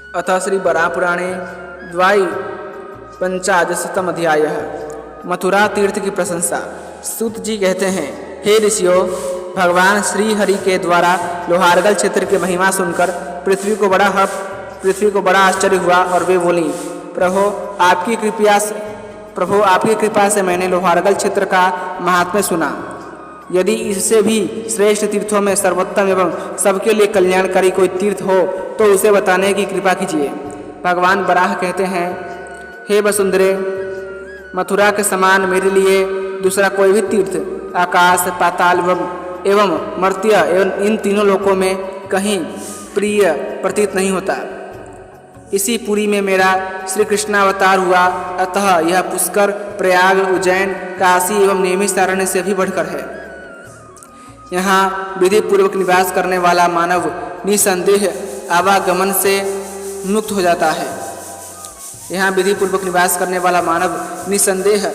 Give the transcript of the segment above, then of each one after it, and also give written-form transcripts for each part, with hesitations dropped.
अथ श्री वराहपुराणे द्वापंचादशतम अध्यायः मथुरा तीर्थ की प्रशंसा। सूत जी कहते हैं, हे ऋषियों, भगवान श्री हरि के द्वारा लोहारगल क्षेत्र की महिमा सुनकर पृथ्वी को बड़ा आश्चर्य हुआ और वे बोली, प्रभो आपकी कृपा से मैंने लोहारगल क्षेत्र का महात्म्य सुना। यदि इससे भी श्रेष्ठ तीर्थों में सर्वोत्तम एवं सबके लिए कल्याणकारी कोई तीर्थ हो तो उसे बताने की कृपा कीजिए। भगवान वराह कहते हैं, हे वसुंधरे, मथुरा के समान मेरे लिए दूसरा कोई भी तीर्थ आकाश, पाताल एवं मर्त्य एवं इन तीनों लोकों में कहीं प्रिय प्रतीत नहीं होता। इसी पुरी में मेरा श्री कृष्णावतार हुआ, अतः यह पुष्कर, प्रयाग, उज्जैन, काशी एवं नैमिषारण्य से भी बढ़कर है। यहाँ विधि पूर्वक निवास करने वाला मानव निसंदेह आवागमन से मुक्त हो जाता है। यहाँ विधि पूर्वक निवास करने वाला मानव निसंदेह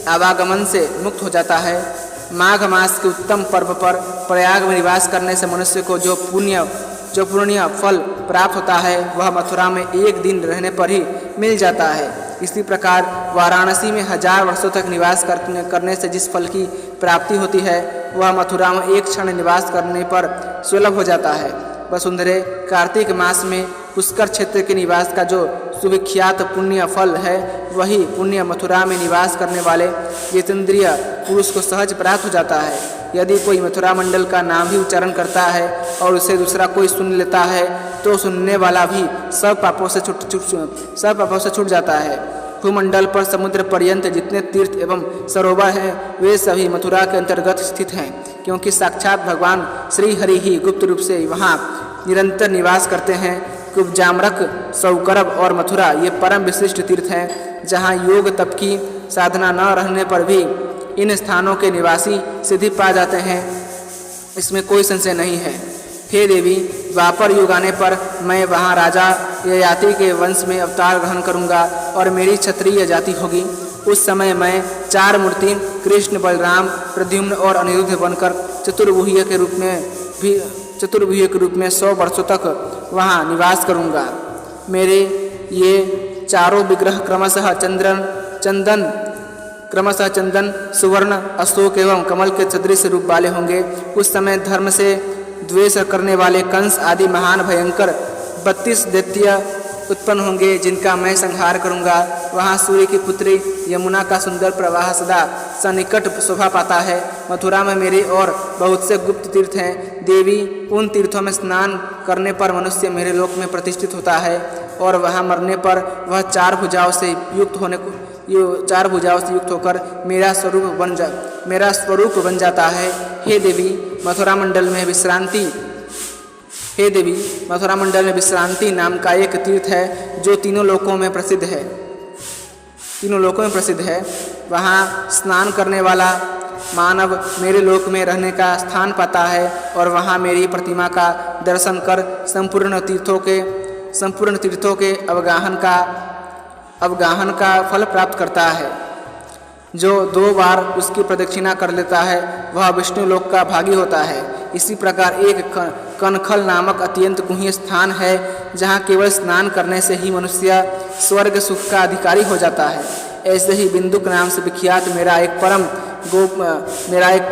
आवागमन से मुक्त हो जाता है। माघ मास के उत्तम पर्व पर प्रयाग में निवास करने से मनुष्य को जो पुण्य फल प्राप्त होता है वह मथुरा में एक दिन रहने पर ही मिल जाता है। इसी प्रकार वाराणसी में 1000 वर्षों तक निवास करने से जिस फल की प्राप्ति होती है वह मथुरा में एक क्षण निवास करने पर सुलभ हो जाता है। वसुंधरे, कार्तिक मास में पुष्कर क्षेत्र के निवास का जो सुविख्यात पुण्य फल है वही पुण्य मथुरा में निवास करने वाले जितेंद्रिय पुरुष को सहज प्राप्त हो जाता है। यदि कोई मथुरा मंडल का नाम ही उच्चारण करता है और उसे दूसरा कोई सुन लेता है तो सुनने वाला भी सब पापों से छूट जाता है। भूमंडल पर समुद्र पर्यंत जितने तीर्थ एवं सरोवर हैं वे सभी मथुरा के अंतर्गत स्थित हैं, क्योंकि साक्षात भगवान श्री हरि ही गुप्त रूप से वहाँ निरंतर निवास करते हैं। कुब्जामरक, सौकरब और मथुरा ये परम विशिष्ट तीर्थ हैं, जहाँ योग तप की साधना न रहने पर भी इन स्थानों के निवासी सिद्धि पा जाते हैं, इसमें कोई संशय नहीं है। हे देवी, द्वापर युग आने पर मैं वहाँ राजा ययाति के वंश में अवतार ग्रहण करूँगा और मेरी क्षत्रिय जाति होगी। उस समय मैं 4 मूर्ति कृष्ण, बलराम, प्रद्युम्न और अनिरुद्ध बनकर चतुर्भुज के रूप में 100 वर्षों तक वहाँ निवास करूँगा। मेरे ये चारों विग्रह क्रमशः चंदन, सुवर्ण, अशोक एवं कमल के सदृश रूप वाले होंगे। उस समय धर्म से द्वेष करने वाले कंस आदि महान भयंकर 32 दैत्य उत्पन्न होंगे, जिनका मैं संहार करूंगा। वहाँ सूर्य की पुत्री यमुना का सुंदर प्रवाह सदा सन्निकट शोभा पाता है। मथुरा में मेरे और बहुत से गुप्त तीर्थ हैं। देवी, उन तीर्थों में स्नान करने पर मनुष्य मेरे लोक में प्रतिष्ठित होता है और वहाँ मरने पर वह 4 भुजाओं से युक्त होकर मेरा स्वरूप बन जाता है। हे देवी, मथुरा मंडल में विश्रांति नाम का एक तीर्थ है जो तीनों लोकों में प्रसिद्ध है। वहाँ स्नान करने वाला मानव मेरे लोक में रहने का स्थान पाता है और वहाँ मेरी प्रतिमा का दर्शन कर संपूर्ण तीर्थों के अवगाहन का फल प्राप्त करता है। जो 2 बार उसकी प्रदक्षिणा कर लेता है वह विष्णु लोक का भागी होता है। इसी प्रकार एक कनखल नामक अत्यंत गुह्य स्थान है, जहाँ केवल स्नान करने से ही मनुष्य स्वर्ग सुख का अधिकारी हो जाता है। ऐसे ही बिंदुक नाम से विख्यात मेरा एक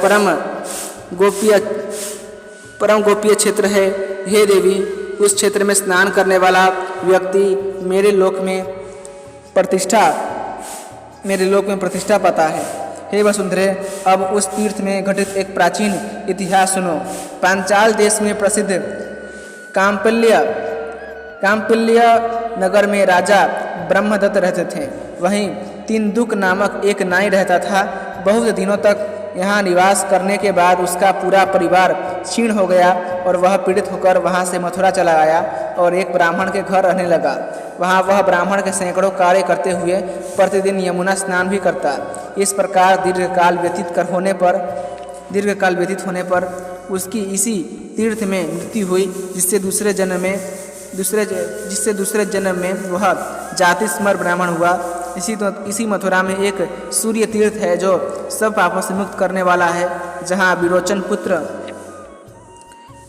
परम गोप्य क्षेत्र है। हे देवी, उस क्षेत्र में स्नान करने वाला व्यक्ति मेरे लोक में प्रतिष्ठा पाता है। हे वसुंधरे, अब उस तीर्थ में घटित एक प्राचीन इतिहास सुनो। पांचाल देश में प्रसिद्ध काम्पिल्य नगर में राजा ब्रह्मदत्त रहते थे। वहीं तिन्दुक नामक एक नाई रहता था। बहुत दिनों तक यहाँ निवास करने के बाद उसका पूरा परिवार क्षीण हो गया और वह पीड़ित होकर वहाँ से मथुरा चला आया और एक ब्राह्मण के घर रहने लगा। वहाँ वह ब्राह्मण के सैकड़ों कार्य करते हुए प्रतिदिन यमुना स्नान भी करता। इस प्रकार दीर्घकाल व्यतीत होने पर उसकी इसी तीर्थ में मृत्यु हुई, जिससे दूसरे जन्म में वह जातिस्मर ब्राह्मण हुआ। इसी मथुरा में एक सूर्य तीर्थ है जो सब पापों से मुक्त करने वाला है, जहाँ विरोचन पुत्र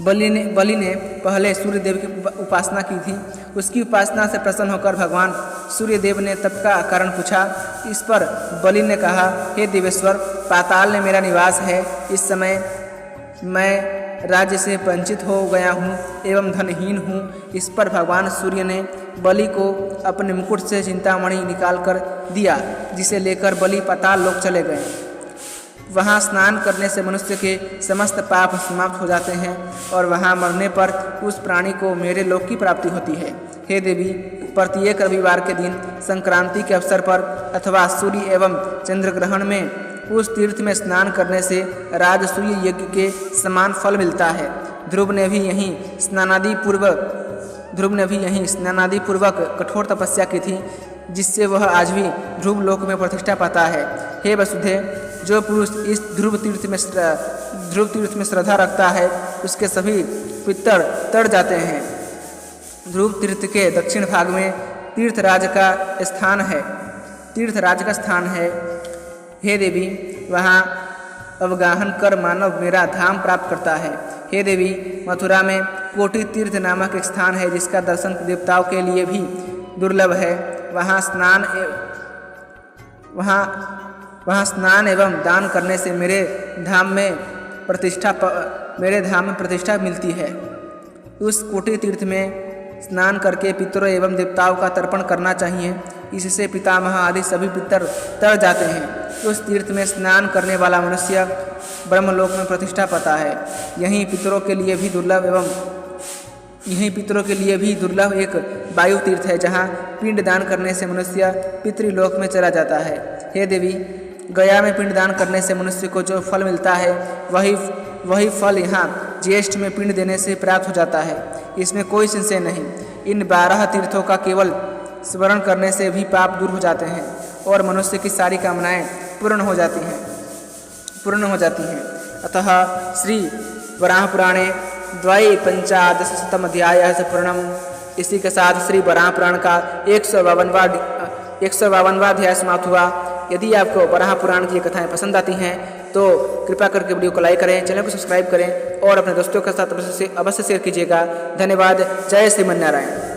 बलि ने पहले सूर्य देव की उपासना की थी उसकी उपासना से प्रसन्न होकर भगवान सूर्यदेव ने तप का कारण पूछा। इस पर बलि ने कहा, हे देवेश्वर, पाताल में मेरा निवास है। इस समय मैं राज्य से वंचित हो गया हूँ एवं धनहीन हूँ। इस पर भगवान सूर्य ने बलि को अपने मुकुट से चिंतामणि निकाल कर दिया, जिसे लेकर बलि पाताल लोक चले गए। वहाँ स्नान करने से मनुष्य के समस्त पाप समाप्त हो जाते हैं और वहाँ मरने पर उस प्राणी को मेरे लोक की प्राप्ति होती है। हे देवी, प्रत्येक रविवार के दिन संक्रांति के अवसर पर अथवा सूर्य एवं चंद्र ग्रहण में उस तीर्थ में स्नान करने से राजसूय यज्ञ के समान फल मिलता है। ध्रुव ने भी यहीं स्नानादि पूर्वक कठोर तपस्या की थी, जिससे वह आज भी ध्रुव लोक में प्रतिष्ठा पाता है। हे वसुधे, जो पुरुष इस ध्रुव तीर्थ में श्रद्धा रखता है, उसके सभी पितर तर जाते हैं। ध्रुव तीर्थ के दक्षिण भाग में तीर्थराज का स्थान है। हे देवी, वहाँ अवगाहन कर मानव मेरा धाम प्राप्त करता है। हे देवी, मथुरा में कोटि तीर्थ नामक एक स्थान है, जिसका दर्शन देवताओं के लिए भी दुर्लभ है। वहाँ स्नान एवं दान करने से मेरे धाम में प्रतिष्ठा मिलती है। उस कोटि तीर्थ में स्नान करके पितरों एवं देवताओं का तर्पण करना चाहिए। इससे पितामह आदि सभी पितर तर जाते हैं। उस तीर्थ में स्नान करने वाला मनुष्य ब्रह्मलोक में प्रतिष्ठा पाता है। यहीं पितरों के लिए भी दुर्लभ एक वायु तीर्थ है, जहाँ पिंड दान करने से मनुष्य पितृलोक में चला जाता है। हे देवी, गया में पिंड दान करने से मनुष्य को जो फल मिलता है, वही फल यहाँ ज्येष्ठ में पिंड देने से प्राप्त हो जाता है। इसमें कोई संशय नहीं। इन 12 तीर्थों का केवल स्मरण करने से भी पाप दूर हो जाते हैं और मनुष्य की सारी कामनाएं पूर्ण हो जाती हैं। अतः श्री वराह पुराणे द्वैपंचादशतम अध्याय से पूर्णम। इसी के साथ श्री वराह पुराण का 152वां अध्याय समाप्त हुआ। यदि आपको वराह पुराण की कथाएं पसंद आती हैं तो कृपया करके वीडियो को लाइक करें, चैनल को सब्सक्राइब करें और अपने दोस्तों के साथ अवश्य शेयर कीजिएगा। धन्यवाद। जय श्रीमन्नारायण।